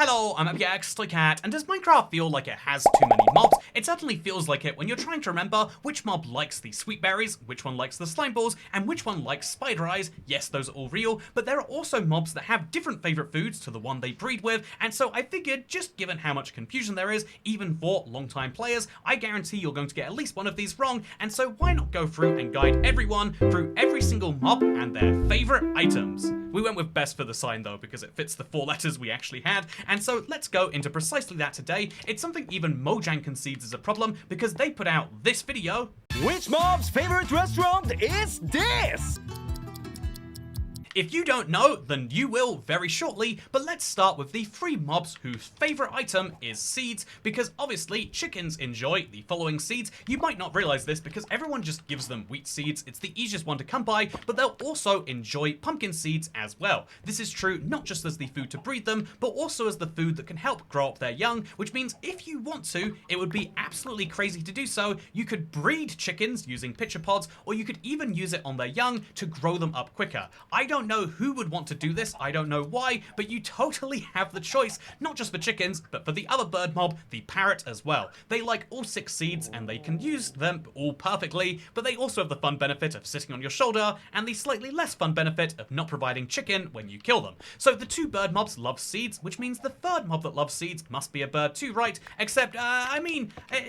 Hello, I'm Cat, and does Minecraft feel like it has too many mobs? It certainly feels like it when you're trying to remember which mob likes the sweet berries, which one likes the slime balls, and which one likes spider eyes. Yes, those are all real, but there are also mobs that have different favorite foods to the one they breed with, and so I figured, just given how much confusion there is, even for long-time players, I guarantee you're going to get at least one of these wrong, and so why not go through and guide everyone through every single mob and their favorite items. We went with best for the sign though, because it fits the 4 letters we actually had, and so let's go into precisely that today. It's something even Mojang concedes is a problem, because they put out this video. Which mob's favorite restaurant is this? If you don't know, then you will very shortly, but let's start with the 3 mobs whose favorite item is seeds, because obviously chickens enjoy the following seeds. You might not realize this because everyone just gives them wheat seeds. It's the easiest one to come by, but they'll also enjoy pumpkin seeds as well. This is true not just as the food to breed them, but also as the food that can help grow up their young, which means if you want to, it would be absolutely crazy to do so. You could breed chickens using pitcher pods, or you could even use it on their young to grow them up quicker. I don't know who would want to do this, I don't know why, but you totally have the choice, not just for chickens, but for the other bird mob, the parrot as well. They like all 6 seeds and they can use them all perfectly, but they also have the fun benefit of sitting on your shoulder and the slightly less fun benefit of not providing chicken when you kill them. So the 2 bird mobs love seeds, which means the 3rd mob that loves seeds must be a bird too, right? Except,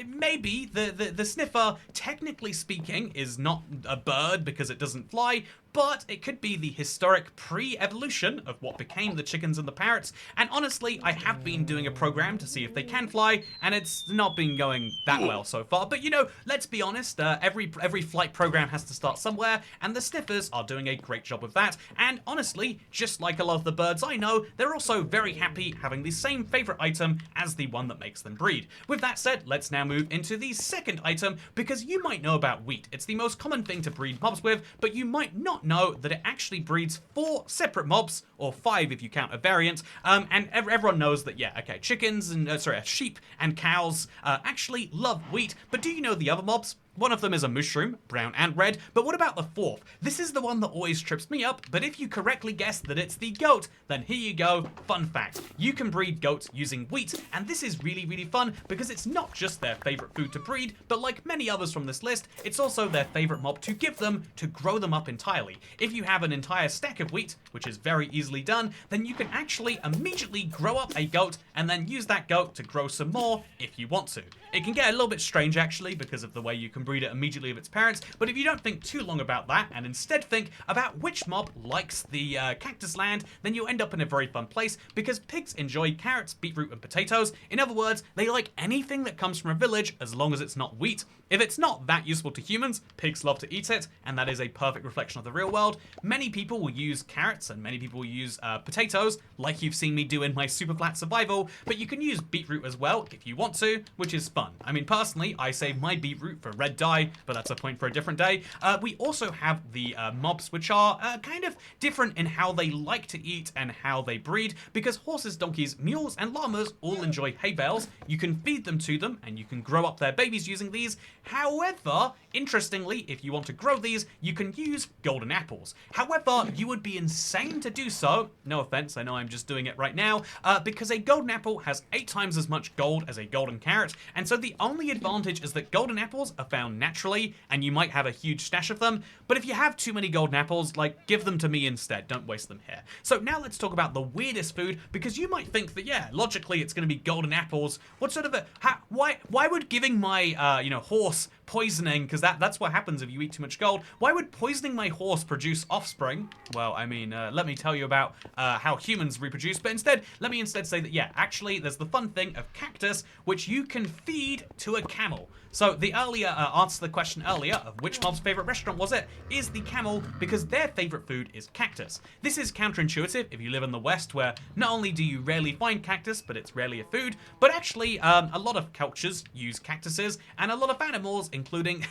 maybe the sniffer, technically speaking, is not a bird because it doesn't fly, but it could be the historic pre-evolution of what became the chickens and the parrots. And honestly, I have been doing a program to see if they can fly, and it's not been going that well so far. But you know, let's be honest, every flight program has to start somewhere, and the sniffers are doing a great job with that. And honestly, just like a lot of the birds I know, they're also very happy having the same favorite item as the one that makes them breed. With that said, let's now move into the 2nd item, because you might know about wheat. It's the most common thing to breed mobs with, but you might not know that it actually breeds 4 separate mobs, or 5 if you count a variant, and everyone knows that, yeah, okay, chickens and, sheep and cows actually love wheat, but do you know the other mobs? One of them is a mushroom, brown and red, but what about the 4th? This is the one that always trips me up, but if you correctly guess that it's the goat, then here you go, fun fact. You can breed goats using wheat, and this is really, really fun because it's not just their favorite food to breed, but like many others from this list, it's also their favorite mob to give them to grow them up entirely. If you have an entire stack of wheat, which is very easily done, then you can actually immediately grow up a goat and then use that goat to grow some more if you want to. It can get a little bit strange actually because of the way you can breed it immediately with its parents, but if you don't think too long about that and instead think about which mob likes the cactus land, then you'll end up in a very fun place because pigs enjoy carrots, beetroot and potatoes. In other words, they like anything that comes from a village as long as it's not wheat. If it's not that useful to humans, pigs love to eat it, and that is a perfect reflection of the real world. Many people will use carrots and many people will use potatoes, like you've seen me do in my super flat survival, but you can use beetroot as well if you want to, which is fun. I mean, personally, I save my beetroot for red dye, but that's a point for a different day. We also have the mobs, which are kind of different in how they like to eat and how they breed, because horses, donkeys, mules, and llamas all enjoy hay bales. You can feed them to them, and you can grow up their babies using these. However, interestingly, if you want to grow these, you can use golden apples. However, you would be insane to do so. No offense, I know I'm just doing it right now, because a golden apple has 8 times as much gold as a golden carrot, and so the only advantage is that golden apples are found naturally, and you might have a huge stash of them, but if you have too many golden apples, like, give them to me instead, don't waste them here. So now let's talk about the weirdest food, because you might think that, yeah, logically it's going to be golden apples. What sort of a, why would giving my, horse poisoning, because that's what happens if you eat too much gold, why would poisoning my horse produce offspring? Well, I mean, let me tell you about how humans reproduce, but instead, let me instead say that, yeah, actually, there's the fun thing of cactus, which you can feed to a camel. So the earlier answer to the question earlier of which mob's favorite restaurant was it, is the camel, because their favorite food is cactus. This is counterintuitive if you live in the West, where not only do you rarely find cactus, but it's rarely a food, but actually a lot of cultures use cactuses, and a lot of animals, including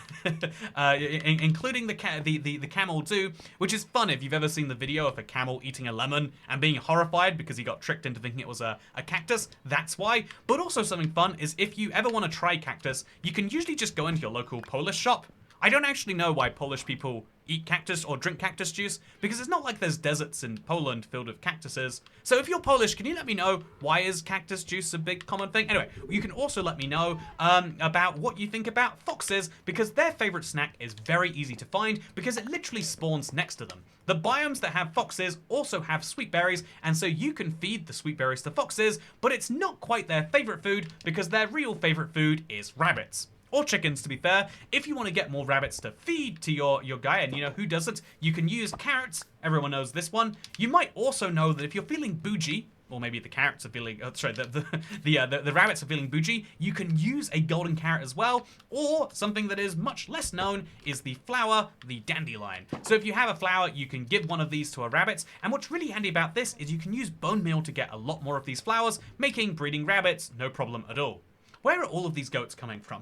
including the camel too, which is fun if you've ever seen the video of a camel eating a lemon and being horrified because he got tricked into thinking it was a cactus. That's why. But also something fun is if you ever want to try cactus, you can usually just go into your local Polish shop. I don't actually know why Polish people eat cactus or drink cactus juice, because it's not like there's deserts in Poland filled with cactuses. So if you're Polish, can you let me know, why is cactus juice a big common thing? Anyway, you can also let me know about what you think about foxes, because their favorite snack is very easy to find because it literally spawns next to them. The biomes that have foxes also have sweet berries, and so you can feed the sweet berries to foxes, but it's not quite their favorite food because their real favorite food is rabbits. Or chickens, to be fair. If you want to get more rabbits to feed to your guy, and you know who doesn't, you can use carrots. Everyone knows this one. You might also know that if you're feeling bougie, or maybe the carrots are feeling, the rabbits are feeling bougie, you can use a golden carrot as well, or something that is much less known is the flower, the dandelion. So if you have a flower, you can give one of these to a rabbit, and what's really handy about this is you can use bone meal to get a lot more of these flowers, making breeding rabbits no problem at all. Where are all of these goats coming from?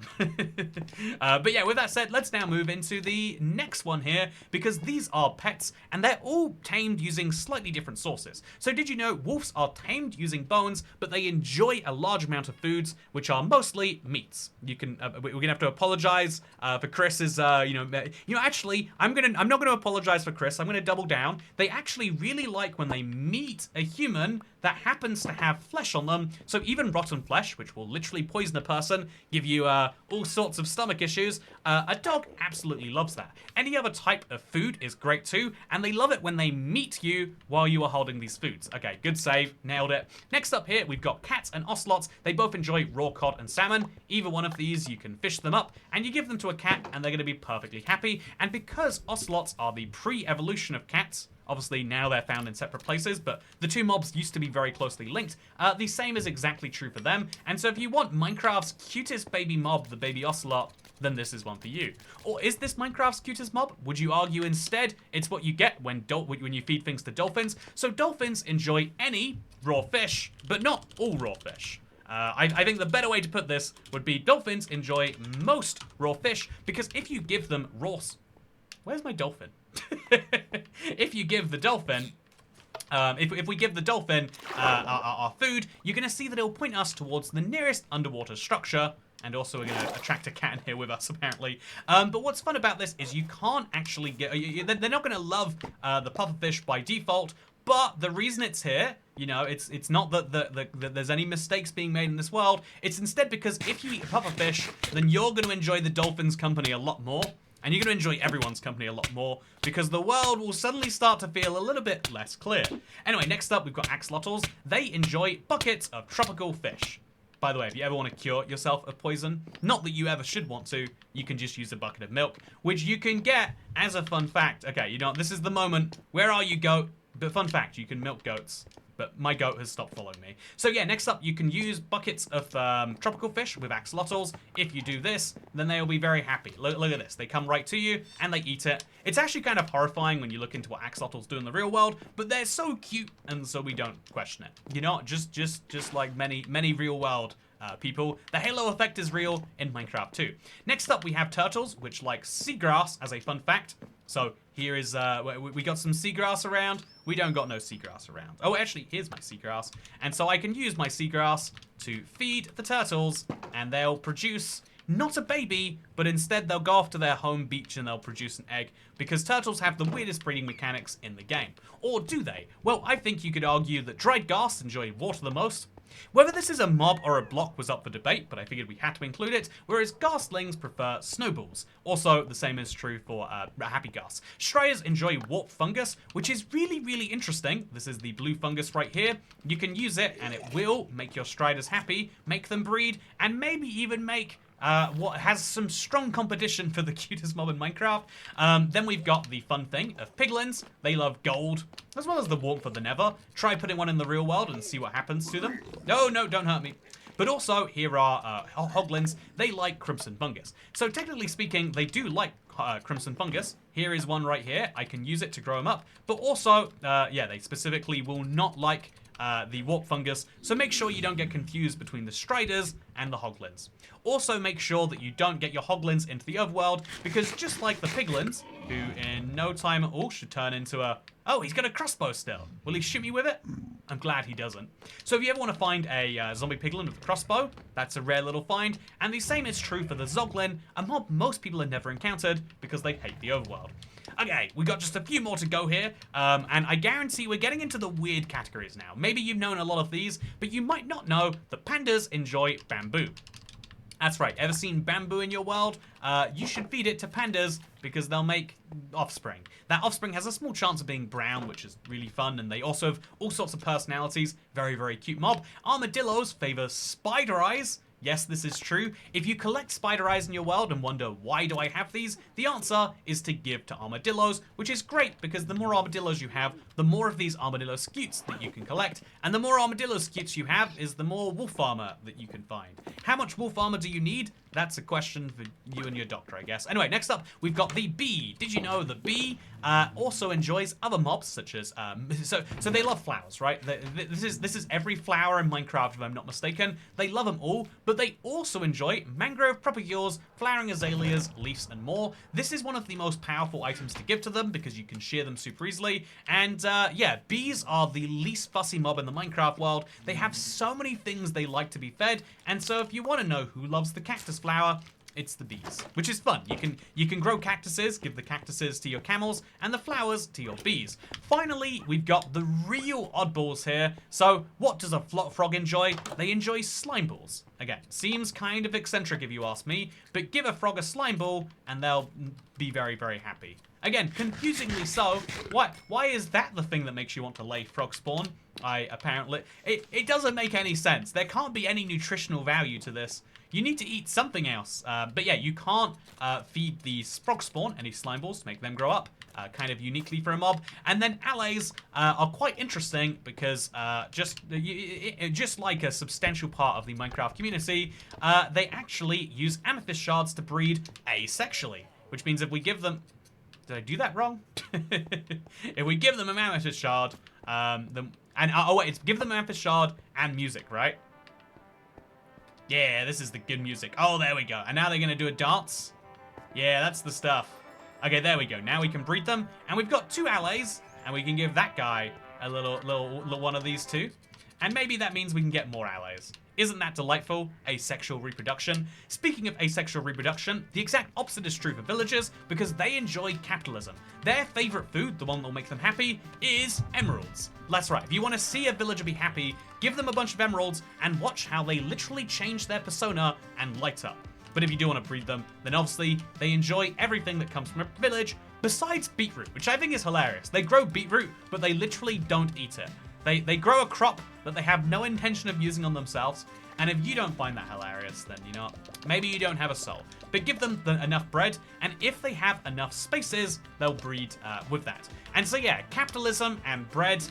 But yeah, with that said, let's now move into the next one here, because these are pets, and they're all tamed using slightly different sources. So did you know wolves are tamed using bones, but they enjoy a large amount of foods, which are mostly meats? You can, we're gonna have to apologize for Chris's, actually, I'm not gonna apologize for Chris. I'm gonna double down. They actually really like when they meet a human that happens to have flesh on them. So even rotten flesh, which will literally poison a person, give you all sorts of stomach issues, a dog absolutely loves that. Any other type of food is great too, and they love it when they meet you while you are holding these foods. Okay, good save, nailed it. Next up here, we've got cats and ocelots. They both enjoy raw cod and salmon. Either one of these, you can fish them up, and you give them to a cat, and they're gonna be perfectly happy. And because ocelots are the pre-evolution of cats, obviously now they're found in separate places, but the two mobs used to be very closely linked. The same is exactly true for them, and so if you want Minecraft's cutest baby mob, the baby ocelot, then this is one for you. Or is this Minecraft's cutest mob? Would you argue instead it's what you get when you feed things to dolphins? So dolphins enjoy any raw fish, but not all raw fish. I think the better way to put this would be dolphins enjoy most raw fish, because if you give them raw... Where's my dolphin? If you give the dolphin, if we give the dolphin our food, you're going to see that it'll point us towards the nearest underwater structure. And also we're going to attract a cat in here with us, apparently. But what's fun about this is you can't actually get... They're not going to love the pufferfish by default. But the reason it's here, you know, it's not that there's any mistakes being made in this world. It's instead because if you eat a pufferfish, then you're going to enjoy the dolphin's company a lot more. And you're going to enjoy everyone's company a lot more, because the world will suddenly start to feel a little bit less clear. Anyway, next up, we've got axolotls. They enjoy buckets of tropical fish. By the way, if you ever want to cure yourself of poison, not that you ever should want to, you can just use a bucket of milk, which you can get as a fun fact. Okay, you know, this is the moment. Where are you, goat? But fun fact, you can milk goats. But my goat has stopped following me. So yeah, next up, you can use buckets of tropical fish with axolotls. If you do this, then they'll be very happy. Look at this. They come right to you, and they eat it. It's actually kind of horrifying when you look into what axolotls do in the real world, but they're so cute, and so we don't question it. You know, just like many real world people, the halo effect is real in Minecraft too. Next up, we have turtles, which like seagrass as a fun fact. So here is, we got some seagrass around. We don't got no seagrass around. Oh, actually, here's my seagrass. And so I can use my seagrass to feed the turtles, and they'll produce not a baby, but instead they'll go off to their home beach and they'll produce an egg, because turtles have the weirdest breeding mechanics in the game. Or do they? Well, I think you could argue that dried ghasts enjoy water the most. Whether this is a mob or a block was up for debate, but I figured we had to include it, whereas Ghastlings prefer snowballs. Also, the same is true for happy ghasts. Striders enjoy warp fungus, which is really interesting. This is the blue fungus right here. You can use it, and it will make your striders happy, make them breed, and maybe even make what has some strong competition for the cutest mob in Minecraft. Then we've got the fun thing of piglins. They love gold, as well as the warmth of the nether. Try putting one in the real world and see what happens to them. No, don't hurt me. But also, here are hoglins. They like crimson fungus. So technically speaking, they do like crimson fungus. Here is one right here. I can use it to grow them up. But also, yeah, they specifically will not like the warp fungus, so make sure you don't get confused between the striders and the hoglins. Also make sure that you don't get your hoglins into the overworld, because just like the piglins, who in no time at all should turn into a... Oh, he's got a crossbow still. Will he shoot me with it? I'm glad he doesn't. So if you ever want to find a zombie piglin with a crossbow, that's a rare little find. And the same is true for the zoglin, a mob most people have never encountered because they hate the overworld. Okay, we got just a few more to go here, and I guarantee we're getting into the weird categories now. Maybe you've known a lot of these, but you might not know that pandas enjoy bamboo. That's right, ever seen bamboo in your world? You should feed it to pandas because they'll make offspring. That offspring has a small chance of being brown, which is really fun, and they also have all sorts of personalities. Very, very cute mob. Armadillos favor spider eyes. Yes, this is true. If you collect spider eyes in your world and wonder, why do I have these? The answer is to give to armadillos, which is great because the more armadillos you have, the more of these armadillo scutes that you can collect. And the more armadillo scutes you have is the more wolf armor that you can find. How much wolf armor do you need? That's a question for you and your doctor, I guess. Anyway, next up, we've got the bee. Did you know the bee also enjoys other mobs, such as, so they love flowers, right? This is every flower in Minecraft, if I'm not mistaken. They love them all, but they also enjoy mangrove propagules, flowering azaleas, leaves, and more. This is one of the most powerful items to give to them because you can shear them super easily. And yeah, bees are the least fussy mob in the Minecraft world. They have so many things they like to be fed, and so if you want to know who loves the cactus flower, it's the bees, which is fun. You can grow cactuses, give the cactuses to your camels, and the flowers to your bees. Finally, we've got the real oddballs here. So, what does a frog enjoy? They enjoy slime balls. Again, seems kind of eccentric if you ask me, but give a frog a slime ball, and they'll be very, very happy. Again, confusingly so. Why is that the thing that makes you want to lay frog spawn? It doesn't make any sense. There can't be any nutritional value to this. You need to eat something else. But yeah, you can't feed the frog spawn any slime balls to make them grow up. Kind of uniquely for a mob. And then allies are quite interesting because just like a substantial part of the Minecraft community, they actually use amethyst shards to breed asexually. Which means if we give them... Did I do that wrong? If we give them an amethyst shard, give them an amethyst shard and music, right? Yeah, this is the good music. Oh, there we go. And now they're going to do a dance. Yeah, that's the stuff. Okay, there we go. Now we can breed them. And we've got 2 allies. And we can give that guy a little one of these too. And maybe that means we can get more allies. Isn't that delightful? Asexual reproduction. Speaking of asexual reproduction, the exact opposite is true for villagers because they enjoy capitalism. Their favorite food, the one that will make them happy, is emeralds. That's right, if you want to see a villager be happy, give them a bunch of emeralds and watch how they literally change their persona and light up. But if you do want to breed them, then obviously they enjoy everything that comes from a village, besides beetroot, which I think is hilarious. They grow beetroot, but they literally don't eat it. They grow a crop that they have no intention of using on themselves, and if you don't find that hilarious, then, you know, maybe you don't have a soul. But give them enough bread, and if they have enough spaces, they'll breed with that. And so yeah, capitalism and bread,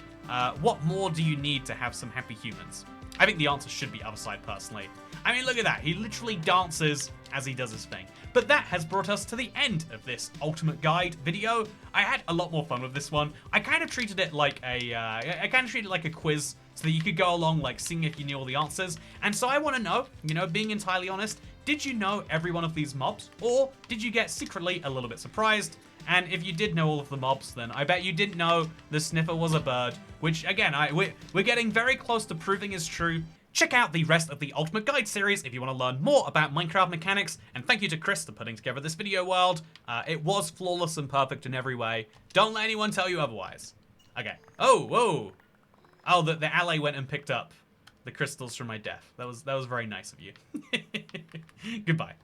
what more do you need to have some happy humans? I think the answer should be other side, personally. I mean, look at that. He literally dances as he does his thing. But that has brought us to the end of this ultimate guide video. I had a lot more fun with this one. I kind of treated it like a quiz so that you could go along, like, seeing if you knew all the answers. And so I want to know, you know, being entirely honest, did you know every one of these mobs? Or did you get secretly a little bit surprised? And if you did know all of the mobs, then I bet you didn't know the sniffer was a bird, which, again, we're getting very close to proving is true. Check out the rest of the Ultimate Guide series if you want to learn more about Minecraft mechanics, and thank you to Chris for putting together this video world. It was flawless and perfect in every way. Don't let anyone tell you otherwise. Okay. Oh, whoa. Oh, the ally went and picked up the crystals from my death. That was very nice of you. Goodbye.